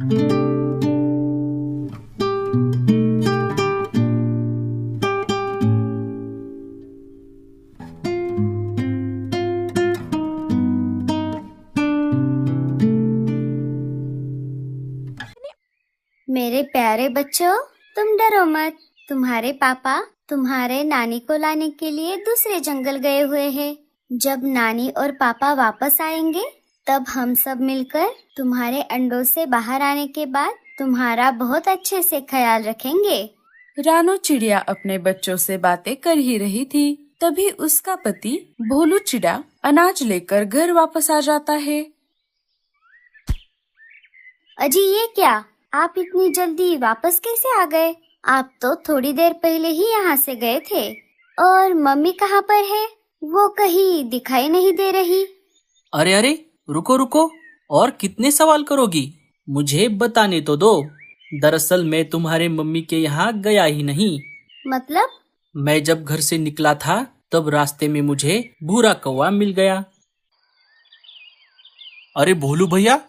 मेरे प्यारे बच्चों, तुम डरो मत। तुम्हारे पापा तुम्हारे नानी को लाने के लिए दूसरे जंगल गए हुए हैं। जब नानी और पापा वापस आएंगे, तब हम सब मिलकर तुम्हारे अंडों से बाहर आने के बाद तुम्हारा बहुत अच्छे से ख्याल रखेंगे। रानो चिड़िया अपने बच्चों से बातें कर ही रही थी, तभी उसका पति भोलू चिड़ा अनाज लेकर घर वापस आ जाता है। अजी, ये क्या? आप इतनी जल्दी वापस कैसे आ गए? आप तो थोड़ी देर पहले ही यहाँ से गए थे। और मम्मी कहाँ पर है? वो कहीं दिखाई नहीं दे रही। अरे अरे, रुको रुको, और कितने सवाल करोगी? मुझे बताने तो दो। दरअसल मैं तुम्हारे मम्मी के यहाँ गया ही नहीं। मतलब? मैं जब घर से निकला था, तब रास्ते में मुझे भूरा कौवा मिल गया। अरे भोलू भैया,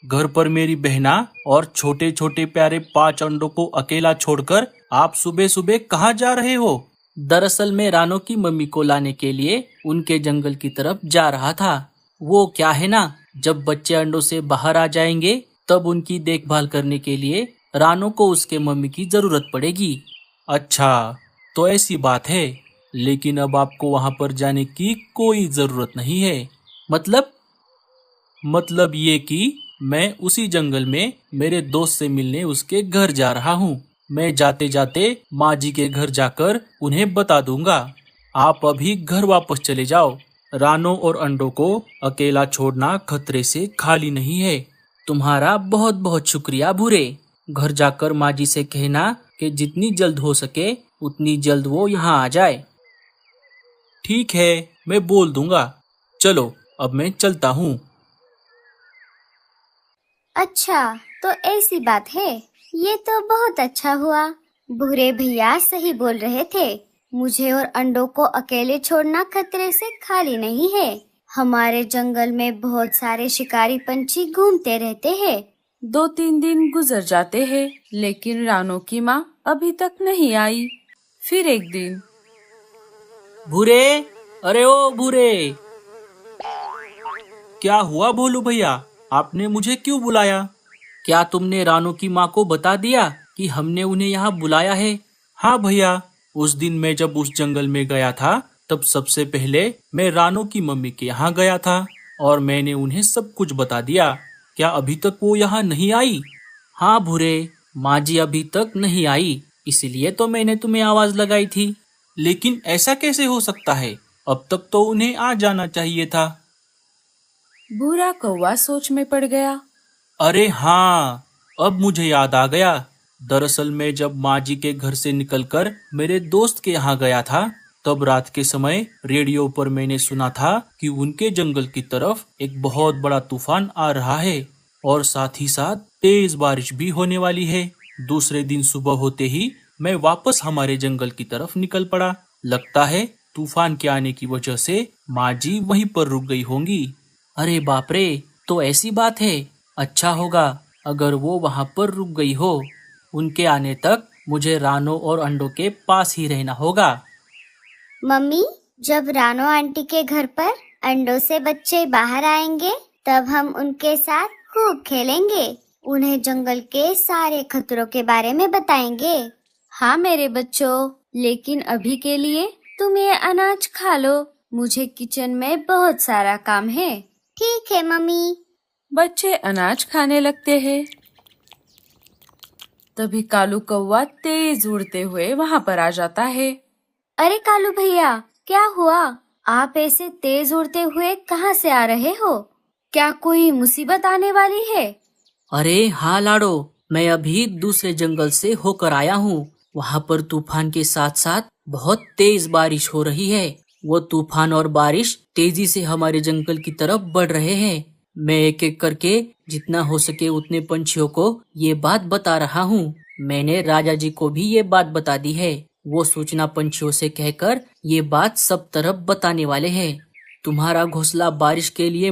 घर पर मेरी बहना और छोटे छोटे प्यारे 5 अंडों को अकेला छोड़कर आप सुबह सुबह कहाँ जा रहे हो? दरअसल मैं रानो की मम्मी को लाने के लिए उनके जंगल की तरफ जा रहा था। वो क्या है ना, जब बच्चे अंडों से बाहर आ जाएंगे, तब उनकी देखभाल करने के लिए रानो को उसके मम्मी की जरूरत पड़ेगी। अच्छा, तो ऐसी बात है। लेकिन अब आपको वहाँ पर जाने की कोई जरूरत नहीं है। मतलब ये कि मैं उसी जंगल में मेरे दोस्त से मिलने उसके घर जा रहा हूँ। मैं जाते जाते माँ जी के घर जाकर उन्हें बता दूंगा। आप अभी घर वापस चले जाओ। रानो और अंडों को अकेला छोड़ना खतरे से खाली नहीं है। तुम्हारा बहुत बहुत शुक्रिया भूरे। घर जाकर माँ जी से कहना कि जितनी जल्द हो सके उतनी जल्द वो यहाँ आ जाए। ठीक है, मैं बोल दूंगा। चलो, अब मैं चलता हूँ। अच्छा, तो ऐसी बात है। ये तो बहुत अच्छा हुआ। भूरे भैया सही बोल रहे थे। मुझे और अंडों को अकेले छोड़ना खतरे से खाली नहीं है। हमारे जंगल में बहुत सारे शिकारी पंछी घूमते रहते हैं। 2-3 दिन गुजर जाते हैं, लेकिन रानो की माँ अभी तक नहीं आई। फिर एक दिन, भूरे, अरे ओ भूरे। क्या हुआ भोलू भैया? आपने मुझे क्यों बुलाया? क्या तुमने रानो की माँ को बता दिया कि हमने उन्हें यहाँ बुलाया है? हाँ भैया, उस दिन मैं जब उस जंगल में गया था, तब सबसे पहले मैं रानो की मम्मी के यहाँ गया था और मैंने उन्हें सब कुछ बता दिया। क्या अभी तक वो यहाँ नहीं आई? हाँ भूरे, माँ जी अभी तक नहीं आई, इसलिए तो मैंने तुम्हें आवाज लगाई थी। लेकिन ऐसा कैसे हो सकता है? अब तक तो उन्हें आ जाना चाहिए था। भूरा कौवा सोच में पड़ गया। अरे हाँ, अब मुझे याद आ गया। दरअसल मैं जब माँ जी के घर से निकलकर मेरे दोस्त के यहाँ गया था, तब रात के समय रेडियो पर मैंने सुना था कि उनके जंगल की तरफ एक बहुत बड़ा तूफान आ रहा है और साथ ही साथ तेज बारिश भी होने वाली है। दूसरे दिन सुबह होते ही मैं वापस हमारे जंगल की तरफ निकल पड़ा। लगता है तूफान के आने की वजह से माँ जी वहीं पर रुक गई होंगी। अरे बाप रे, तो ऐसी बात है। अच्छा होगा अगर वो वहाँ पर रुक गई हो। उनके आने तक मुझे रानो और अंडों के पास ही रहना होगा। मम्मी, जब रानो आंटी के घर पर अंडों से बच्चे बाहर आएंगे, तब हम उनके साथ खूब खेलेंगे। उन्हें जंगल के सारे खतरों के बारे में बताएंगे। हाँ मेरे बच्चों, लेकिन अभी के लिए तुम ये अनाज खा लो। मुझे किचन में बहुत सारा काम है। ठीक है मम्मी। बच्चे अनाज खाने लगते हैं। तभी कालू कौवा तेज उड़ते हुए वहाँ पर आ जाता है। अरे कालू भैया, क्या हुआ? आप ऐसे तेज उड़ते हुए कहाँ से आ रहे हो? क्या कोई मुसीबत आने वाली है? अरे हाँ लाडो, मैं अभी दूसरे जंगल से होकर आया हूँ। वहाँ पर तूफान के साथ साथ बहुत तेज बारिश हो रही है। वो तूफान और बारिश तेजी से हमारे जंगल की तरफ बढ़ रहे हैं। मैं एक एक करके जितना हो सके उतने पंछियों को ये बात बता रहा हूँ। मैंने राजा जी को भी ये बात बता दी है। वो सूचना पंछियों से कहकर ये बात सब तरफ बताने वाले हैं। तुम्हारा घोंसला बारिश के लिए